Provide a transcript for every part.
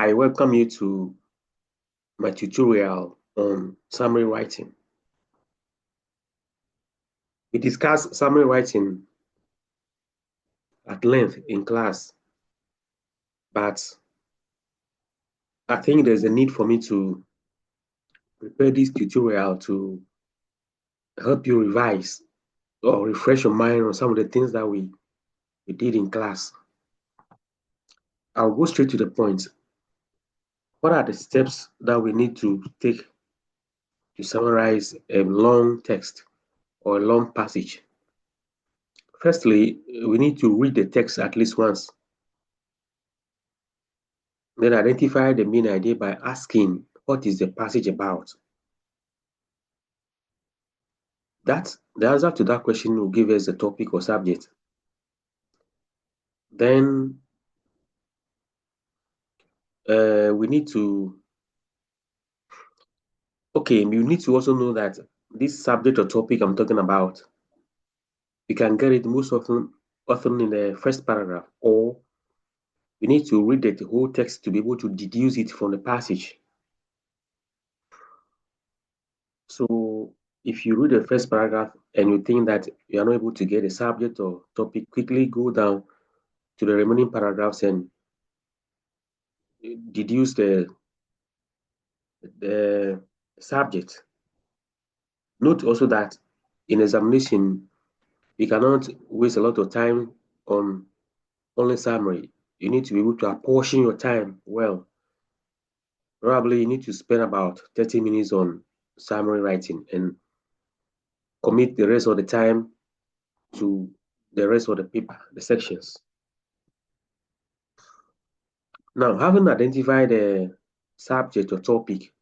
I welcome you to my tutorial on summary writing. We discussed summary writing at length in class, but I think there's a need for me to prepare this tutorial to help you revise or refresh your mind on some of the things that we did in class. I'll go straight to the point. What are the steps that we need to take to summarize a long text or a long passage? Firstly, we need to read the text at least once. Then identify the main idea by asking, what is the passage about? The answer to that question will give us the topic or subject. Then we need to also know that this subject or topic I'm talking about, you can get it most often in the first paragraph, or we need to read the whole text to be able to deduce it from the passage. So if you read the first paragraph and you think that you are not able to get a subject or topic, quickly go down to the remaining paragraphs and deduce the subject. Note also that in examination, you cannot waste a lot of time on only summary. You need to be able to apportion your time well. Probably you need to spend about 30 minutes on summary writing and commit the rest of the time to the rest of the paper, the sections. Now, having identified the subject or topic,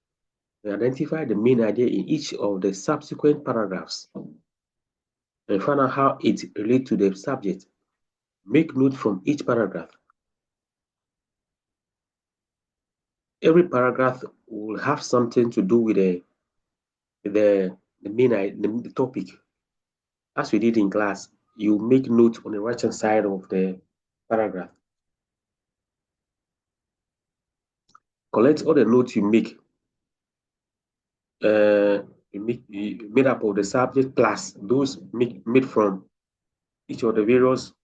we identify the main idea in each of the subsequent paragraphs and find out how it relates to the subject. Make note from each paragraph. Every paragraph will have something to do with the the topic. As we did in class, you make note on the right hand side of the paragraph. Collect all the notes you make. Made up of the subject plus those made from each of the various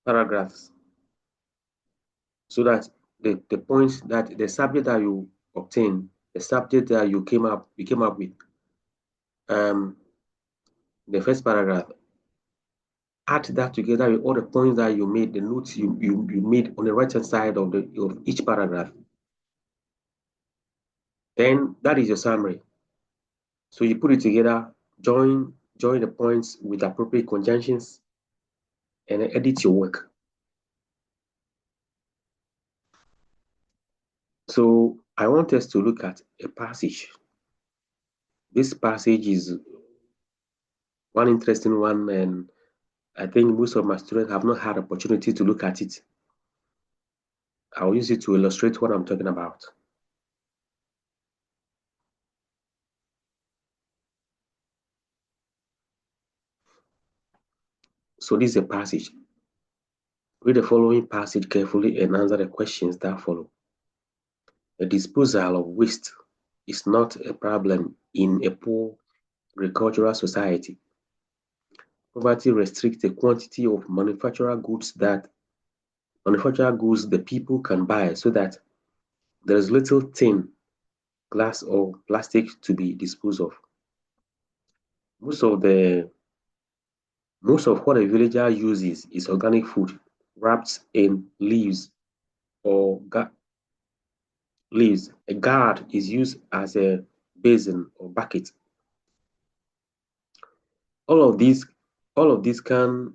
paragraphs, so that the points that the subject that you obtain, the subject that you came up with, the first paragraph, add that together with all the points that you made, the notes you made on the right hand side of each paragraph. Then that is your summary. So you put it together, join the points with appropriate conjunctions, and edit your work. So I want us to look at a passage. This passage is one interesting one, and I think most of my students have not had opportunity to look at it. I'll use it to illustrate what I'm talking about. So this is a passage. Read the following passage carefully and answer the questions that follow. The disposal of waste is not a problem in a poor agricultural society. Poverty restricts the quantity of manufactured goods the people can buy, so that there is little tin, glass, or plastic to be disposed of. Most of what a villager uses is organic food wrapped in leaves or leaves. A gourd is used as a basin or bucket. All of these all of these are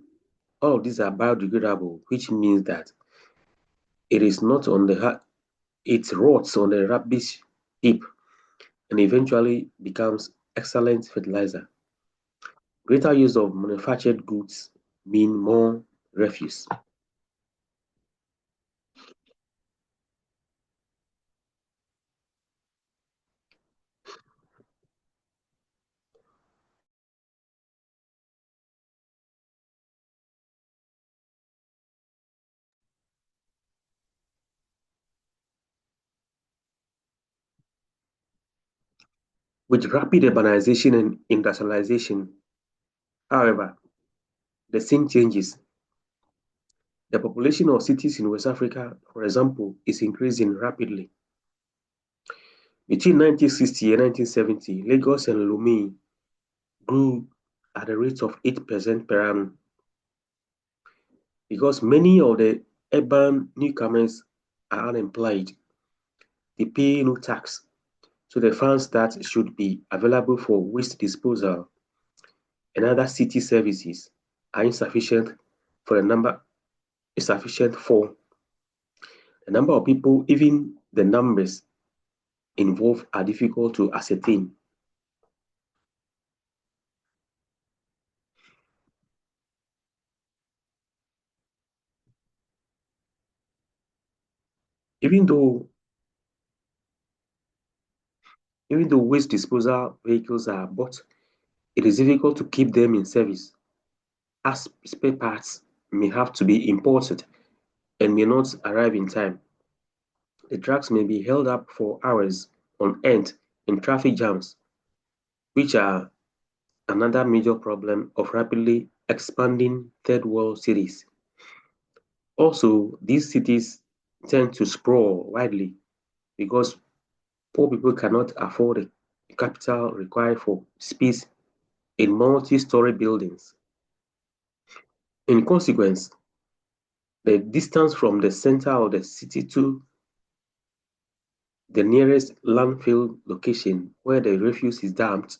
biodegradable, which means that it is not on it rots on the rubbish heap and eventually becomes excellent fertilizer. Greater use of manufactured goods mean more refuse. With rapid urbanization and industrialization, however, the scene changes. The population of cities in West Africa, for example, is increasing rapidly. Between 1960 and 1970, Lagos and Lomé grew at a rate of 8% per annum because many of the urban newcomers are unemployed. They pay no tax, so the funds that should be available for waste disposal and other city services are insufficient for the number insufficient for the number of people. Even the numbers involved are difficult to ascertain. Even though even though waste disposal vehicles are bought, it is difficult to keep them in service as spare parts may have to be imported and may not arrive in time. The trucks may be held up for hours on end in traffic jams, which are another major problem of rapidly expanding third world cities. Also, these cities tend to sprawl widely because poor people cannot afford the capital required for space in multi-story buildings. In consequence, the distance from the center of the city to the nearest landfill location where the refuse is dumped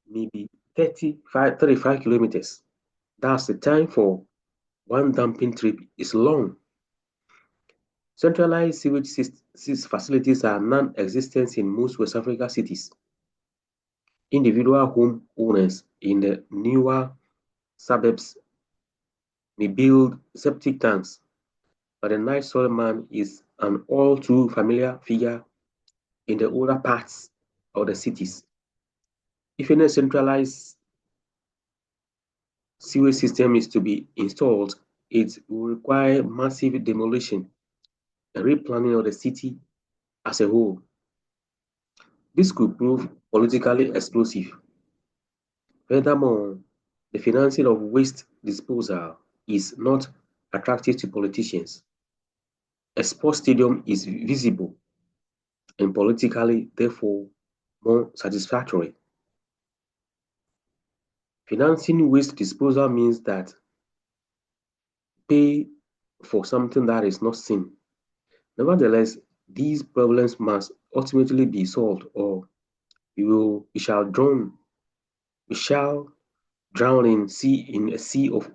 may be 35 kilometers. Thus, the time for one dumping trip is long. Centralized sewage facilities are non-existent in most West Africa cities. Individual home owners in the newer suburbs may build septic tanks, but the night soil man is an all too familiar figure in the older parts of the cities. If any centralized sewage system is to be installed, it will require massive demolition and replanning of the city as a whole. This could prove politically explosive. Furthermore, the financing of waste disposal is not attractive to politicians. A sports stadium is visible and politically, therefore, more satisfactory. Financing waste disposal means that pay for something that is not seen. Nevertheless, these problems must ultimately be solved, or we shall drown in a sea of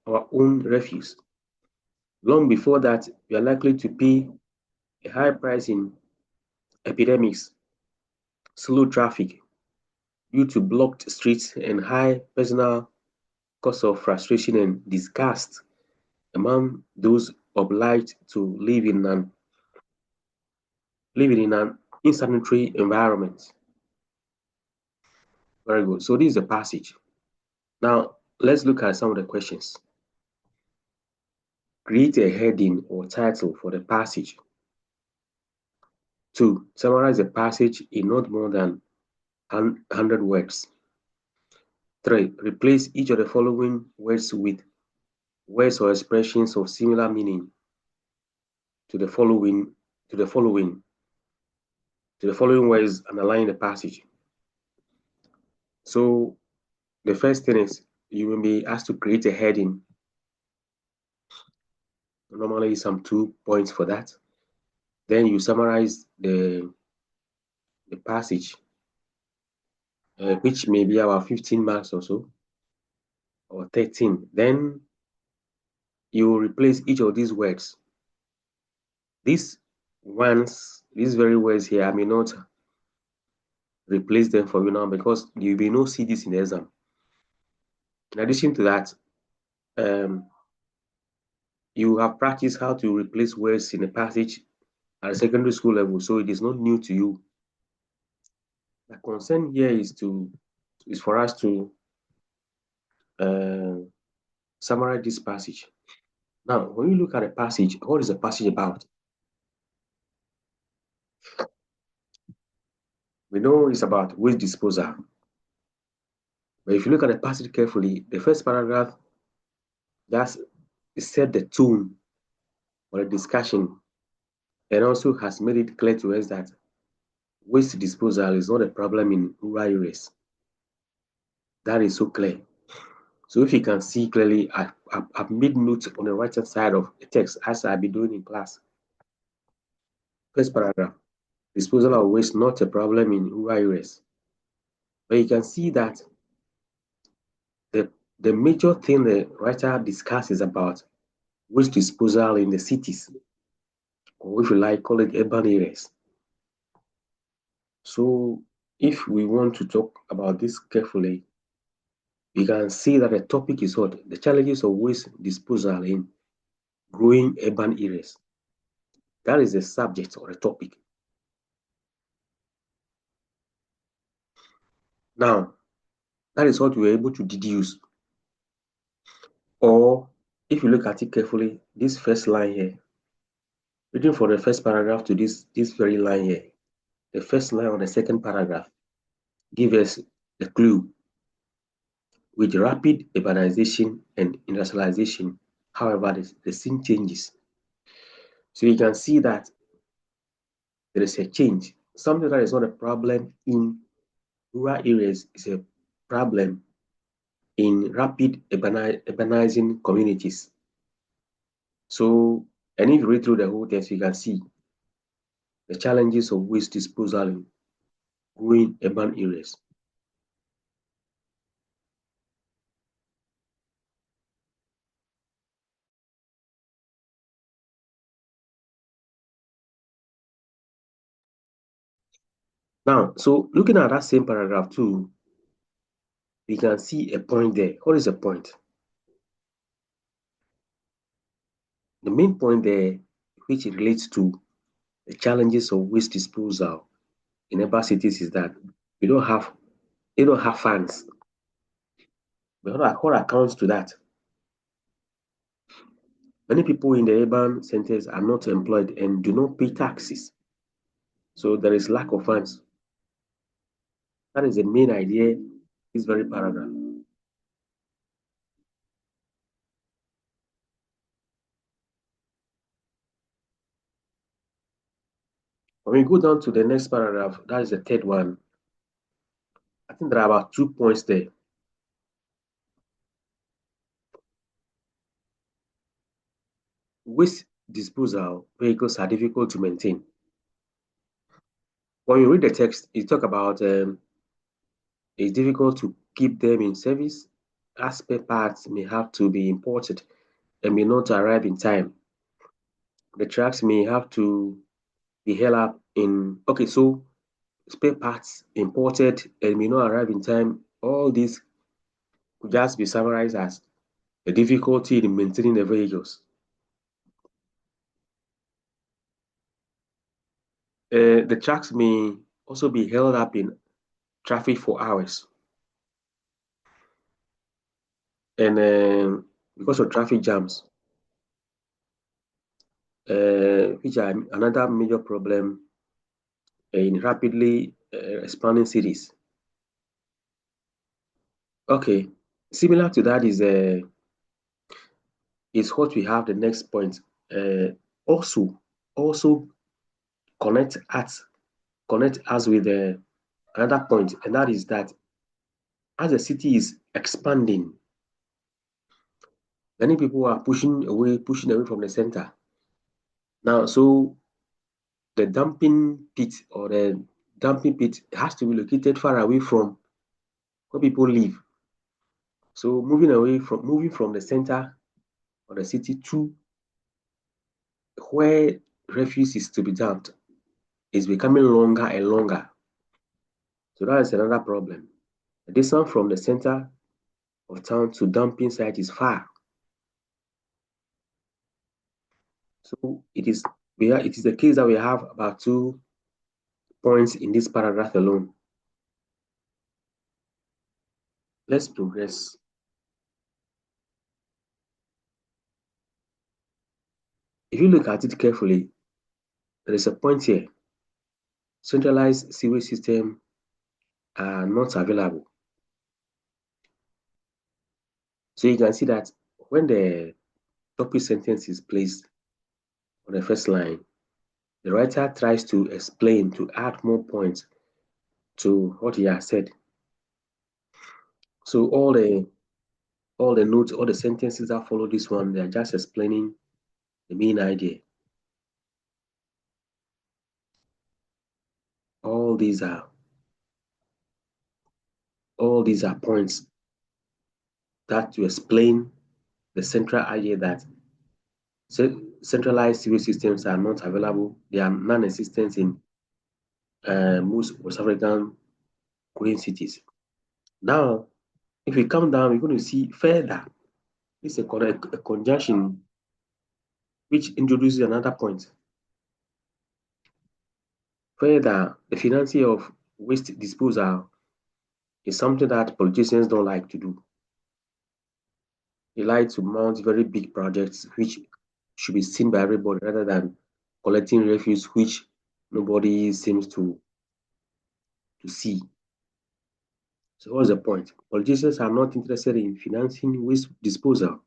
our own refuse. Long before that, we are likely to pay a high price in epidemics, slow traffic due to blocked streets, and high personal cost of frustration and disgust among those obliged to living in an insanitary environment. Very good. So this is the passage. Now let's look at some of the questions. Create a heading or title for the passage. 2. Summarize the passage in not more than 100 words. 3. Replace each of the following words with words or expressions of similar meaning to the following to the following to the following words underlying the passage. So the first thing is you will be asked to create a heading. Normally some 2 points for that. Then you summarize the passage, which may be about 15 marks or so, or 13. Then you replace each of these words. These very words here, I may not replace them for you now because you may not see this in the exam. In addition to that, you have practiced how to replace words in a passage at a secondary school level, so it is not new to you. The concern here is for us to uh, summarize this passage. Now, when you look at a passage, what is a passage about? We know it's about waste disposal. But if you look at the passage carefully, the first paragraph just set the tone for the discussion and also has made it clear to us that waste disposal is not a problem in rural areas. That is so clear. So if you can see clearly, I've made notes on the right hand side of the text as I've been doing in class. First paragraph, disposal of waste not a problem in rural areas. But you can see that the, the major thing the writer discusses about waste disposal in the cities, or if you like, call it urban areas. So if we want to talk about this carefully, we can see that the topic is what? The challenges of waste disposal in growing urban areas. That is the subject or the topic. Now, that is what we were able to deduce. Or if you look at it carefully, this first line here, reading from the first paragraph to this very line here, the first line of the second paragraph gives us a clue. With rapid urbanization and industrialization, however, the scene changes. So you can see that there is a change. Something that is not a problem in rural areas is a problem in rapid urbanizing communities. So, and if you read through the whole text, you can see the challenges of waste disposal in growing urban areas. Now, so looking at that same paragraph too, we can see a point there. What is the point? The main point there, which relates to the challenges of waste disposal in urban cities, is that we don't have they don't have funds. But what accounts to that? Many people in the urban centers are not employed and do not pay taxes. So there is lack of funds. That is the main idea, this very paragraph. When we go down to the next paragraph, that is the third one. I think there are about 2 points there. Waste disposal vehicles are difficult to maintain. When you read the text, it talk about it's difficult to keep them in service as spare parts may have to be imported and may not arrive in time. The trucks may have to be held up in, okay, so spare parts imported and may not arrive in time. All this could just be summarized as the difficulty in maintaining the vehicles. The trucks may also be held up in traffic for hours. And because of traffic jams, which are another major problem in rapidly expanding cities. Okay, similar to that is what we have the next point. Uh, also connect us connect us with another point, and that is that as the city is expanding, many people are pushing away from the center. Now, so the dumping pit has to be located far away from where people live. So moving from the center of the city to where refuse is to be dumped is becoming longer and longer. So that is another problem. The distance from the center of town to dumping site is far. So it is the case that we have about 2 points in this paragraph alone. Let's progress. If you look at it carefully, there is a point here. Centralized sewage systems are not available. So you can see that when the topic sentence is placed on the first line, the writer tries to explain, to add more points to what he has said. So all the notes, all the sentences that follow this one, they are just explaining the main idea. All these are points that to explain the central idea that centralized civil systems are not available. They are non-existent in most West African growing cities. Now, if we come down, we're going to see further. It's a conjunction which introduces another point. Further, the financing of waste disposal is something that politicians don't like to do. They like to mount very big projects which should be seen by everybody rather than collecting refuse which nobody seems to see. So what's the point? Politicians are not interested in financing waste disposal.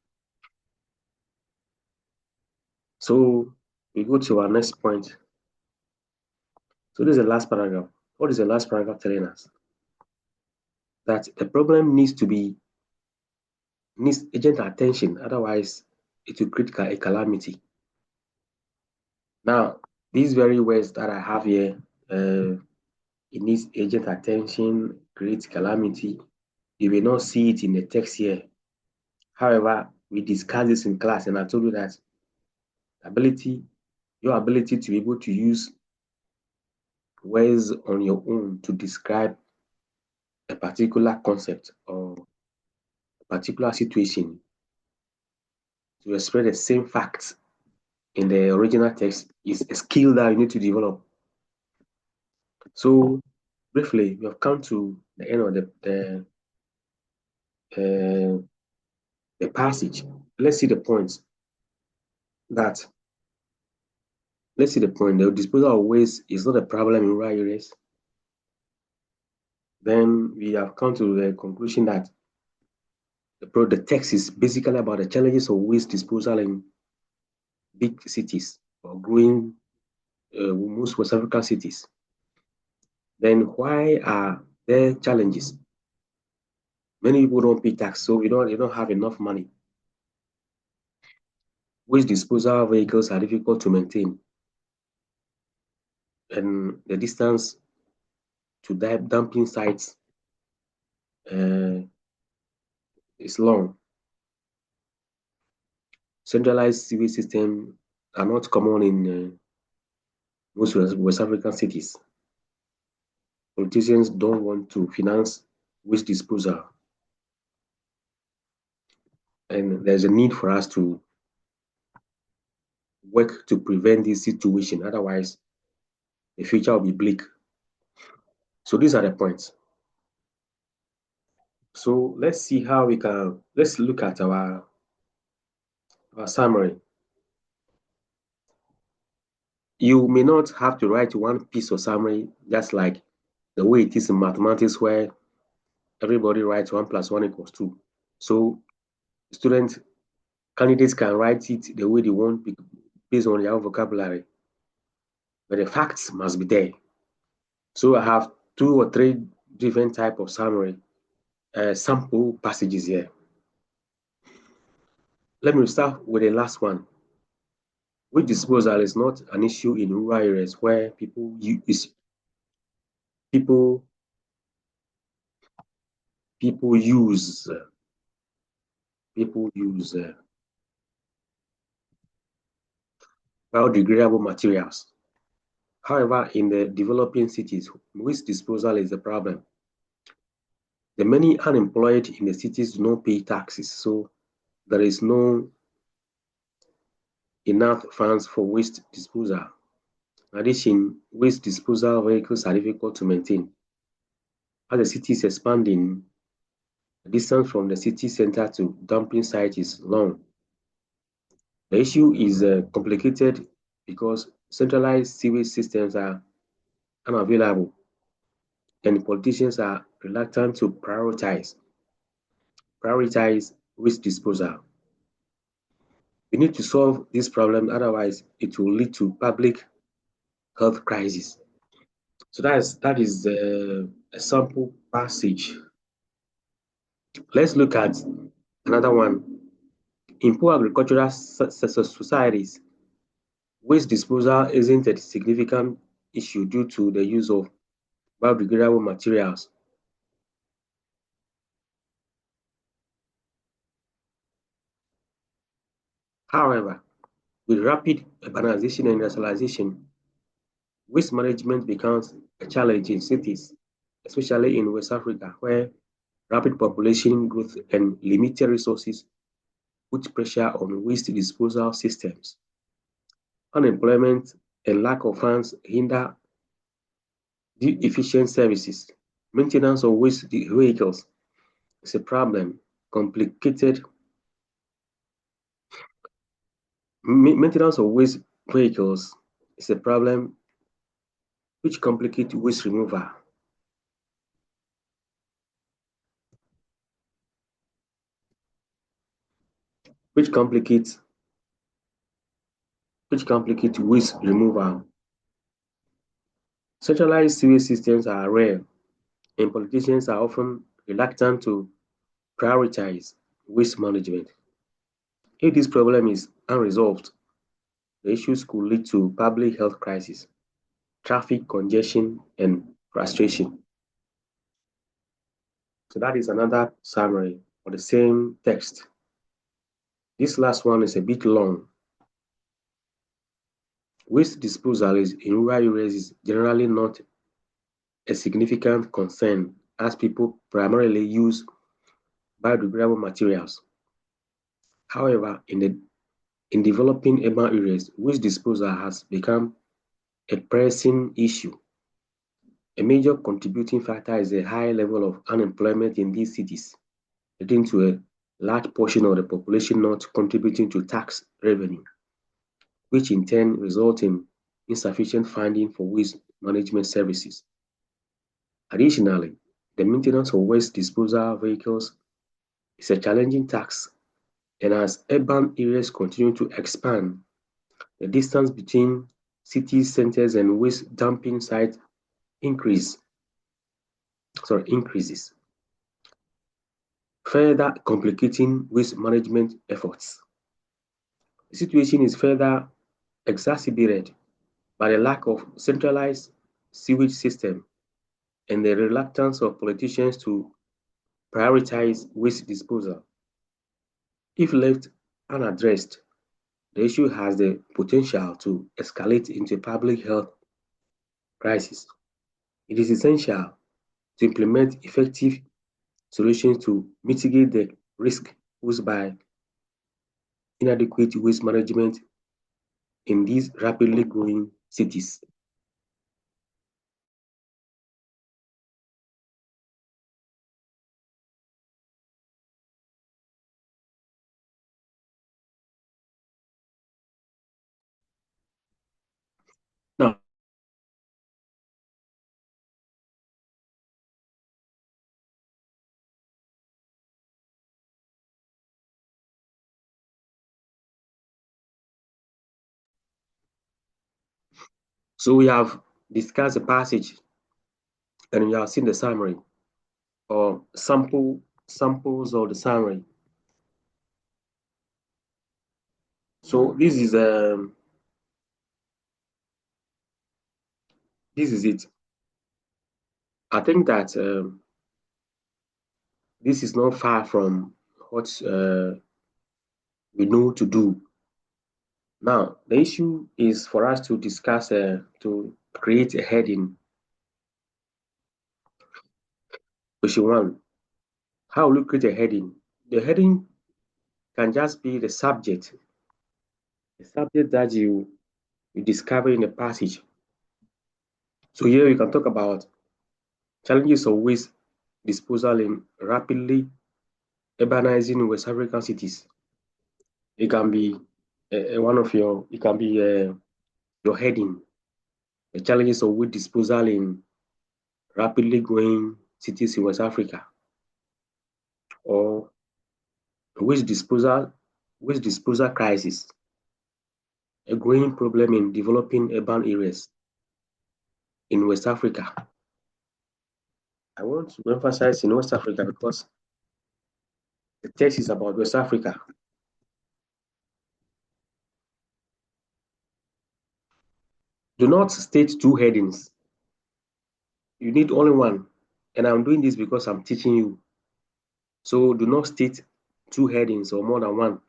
So we go to our next point. So this is the last paragraph. What is the last paragraph telling us? That the problem needs urgent attention, otherwise it will create a calamity. Now, these very words that I have here, it needs urgent attention, create calamity. You will not see it in the text here. However, we discussed this in class, and I told you that your ability to be able to use words on your own to describe a particular concept or a particular situation, to express the same facts in the original text, is a skill that you need to develop. So briefly, we have come to the end of the passage. Let's see the points. Let's see the point. The disposal of waste is not a problem in rural areas. Then we have come to the conclusion that the text is basically about the challenges of waste disposal in big cities or growing most West African cities. Then why are there challenges? Many people don't pay tax, so they don't have enough money. Waste disposal vehicles are difficult to maintain, and the distance to dumping sites is long. Centralized sewage systems are not common in most West African cities. Politicians don't want to finance waste disposal, and there's a need for us to work to prevent this situation. Otherwise, the future will be bleak. So these are the points. So let's see how let's look at our summary. You may not have to write one piece of summary, just like the way it is in mathematics, where everybody writes 1 + 1 = 2. So candidates can write it the way they want based on their own vocabulary, but the facts must be there. So I have 2 or 3 different type of summary sample passages here. Let me start with the last one. Waste disposal is not an issue in rural areas where people use biodegradable materials. However, in the developing cities, waste disposal is a problem. The many unemployed in the cities do not pay taxes, so there is no enough funds for waste disposal. In addition, waste disposal vehicles are difficult to maintain. As the city is expanding, the distance from the city center to dumping site is long. The issue is complicated because centralized sewage systems are unavailable, and politicians are reluctant to prioritize waste disposal. We need to solve this problem, otherwise it will lead to public health crisis. So that is a sample passage. Let's look at another one. In poor agricultural societies, waste disposal isn't a significant issue due to the use of biodegradable materials. However, with rapid urbanization and industrialization, waste management becomes a challenge in cities, especially in West Africa, where rapid population growth and limited resources put pressure on waste disposal systems. Unemployment and lack of funds hinder the efficient services. Maintenance of waste vehicles is a problem. Complicated maintenance of waste vehicles is a problem which complicates waste removal, which complicates waste removal. Centralized sewage systems are rare, and politicians are often reluctant to prioritize waste management. If this problem is unresolved, the issues could lead to public health crisis, traffic congestion, and frustration. So that is another summary for the same text. This last one is a bit long. Waste disposal in rural areas is generally not a significant concern as people primarily use biodegradable materials. However, in developing urban areas, waste disposal has become a pressing issue. A major contributing factor is the high level of unemployment in these cities, leading to a large portion of the population not contributing to tax revenue, which in turn results in insufficient funding for waste management services. Additionally, the maintenance of waste disposal vehicles is a challenging task, and as urban areas continue to expand, the distance between city centers and waste dumping sites increases, further complicating waste management efforts. The situation is further exacerbated by the lack of centralized sewage system and the reluctance of politicians to prioritize waste disposal. If left unaddressed, the issue has the potential to escalate into a public health crisis. It is essential to implement effective solutions to mitigate the risk posed by inadequate waste management in these rapidly growing cities. Now, so we have discussed the passage and we have seen the summary or samples of the summary. So this is it. I think that this is not far from what we know to do. Now, the issue is for us to discuss, to create a heading. Question one, how will you create a heading? The heading can just be the subject that you discover in the passage. So here we can talk about challenges of waste disposal in rapidly urbanizing West African cities. It can be one of your, it can be your heading. the challenges of waste disposal in rapidly growing cities in West Africa, or waste disposal, waste disposal crisis, a growing problem in developing urban areas in West Africa. I want to emphasize in West Africa because the text is about West Africa. Do not state two headings. You need only one. And I'm doing this because I'm teaching you. So do not state two headings or more than one.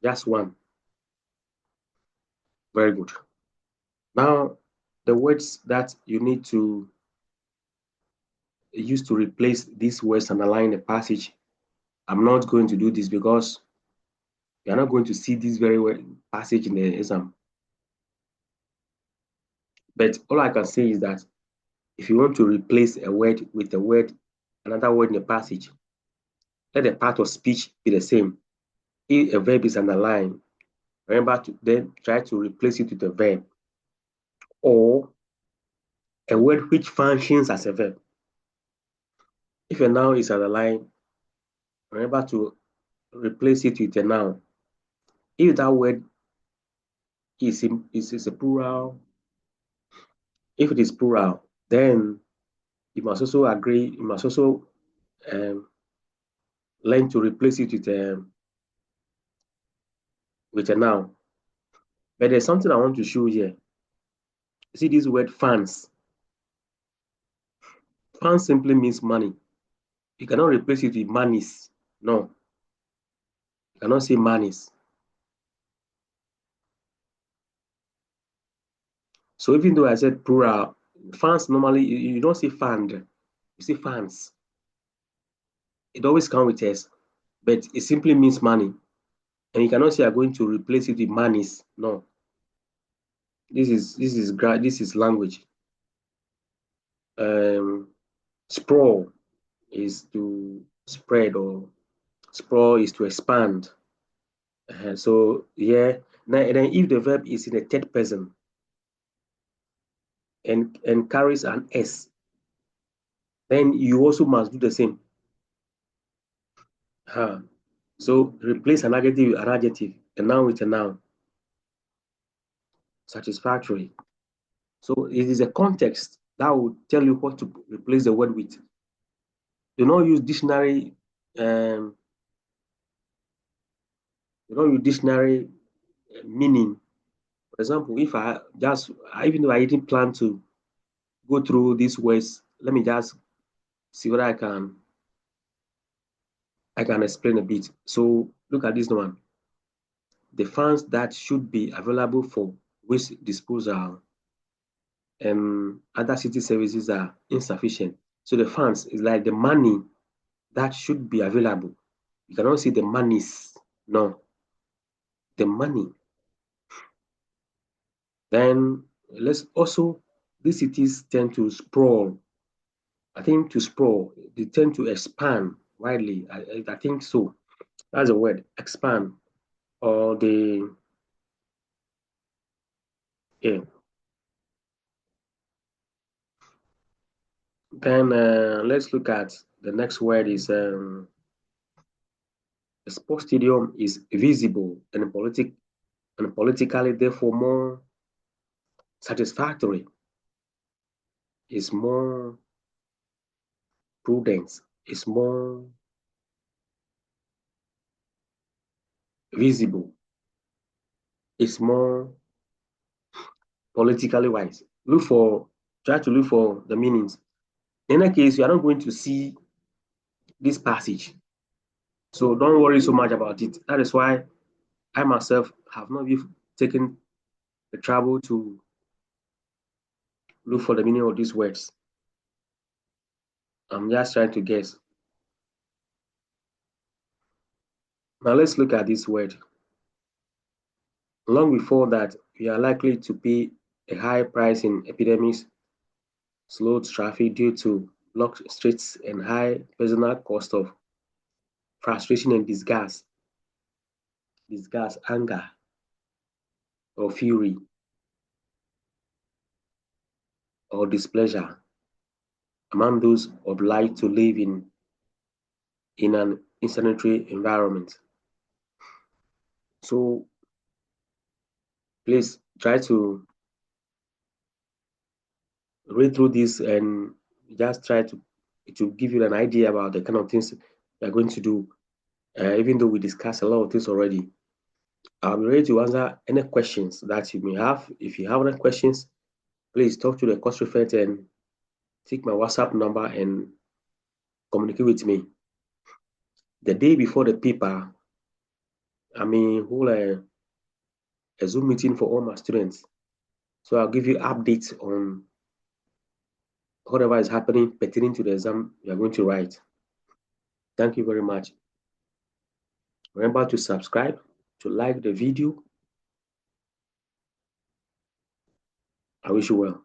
Just one. Very good. Now, the words that you need to use to replace these words and align the passage. I'm not going to do this because you're not going to see this very passage in the exam. But all I can say is that if you want to replace a word with a word, another word in the passage, let the part of speech be the same. If a verb is underlined, remember to then try to replace it with a verb or a word which functions as a verb. If a noun is underlined, remember to replace it with a noun. If that word is a plural, if it is plural, then you must also agree, you must also learn to replace it with a noun. But there's something I want to show here. See this word fans. Fans simply means money. You cannot replace it with monies. No. You cannot say monies. So even though I said plural, fans normally, you don't say fund. You say fans. It always comes with S, but it simply means money. And you cannot say you're going to replace it with monies. No. This is language. Sprawl is to spread, or sprawl is to expand. So yeah, now and then if the verb is in the third person and carries an S, then you also must do the same. So replace an adjective with an adjective, a noun with a noun. Satisfactory. So it is a context that will tell you what to replace the word with. Do not use dictionary. Do not use dictionary meaning. For example, if I just, even though I didn't plan to go through these words, let me just see what I can explain a bit. So look at this one. The funds that should be available for waste disposal and other city services are insufficient. So the funds is like the money that should be available. You cannot say the monies. No, the money. Then let's also, these cities tend to sprawl. I think to sprawl, they tend to expand widely. I think so. That's a word, expand. Or they, yeah. Then let's look at the next word is the sports stadium is visible and politically therefore more satisfactory. Is more prudent. Is more visible. Is more politically wise. Try to look for the meanings. In that case, you are not going to see this passage. So don't worry so much about it. That is why I myself have not even taken the trouble to look for the meaning of these words. I'm just trying to guess. Now let's look at this word. Long before that, we are likely to pay a high price in epidemics, slowed traffic due to blocked streets, and high personal cost of frustration and disgust, anger, or fury. or displeasure among those obliged to live in an insanitary environment. So please try to read through this and just try to give you an idea about the kind of things we're going to do. Even though we discussed a lot of things already, I'll be ready to answer any questions that you may have. If you have any questions, please talk to the course referent and take my WhatsApp number and communicate with me. The day before the paper, I mean, hold a Zoom meeting for all my students. So I'll give you updates on whatever is happening pertaining to the exam you are going to write. Thank you very much. Remember to subscribe, to like the video. I wish you well.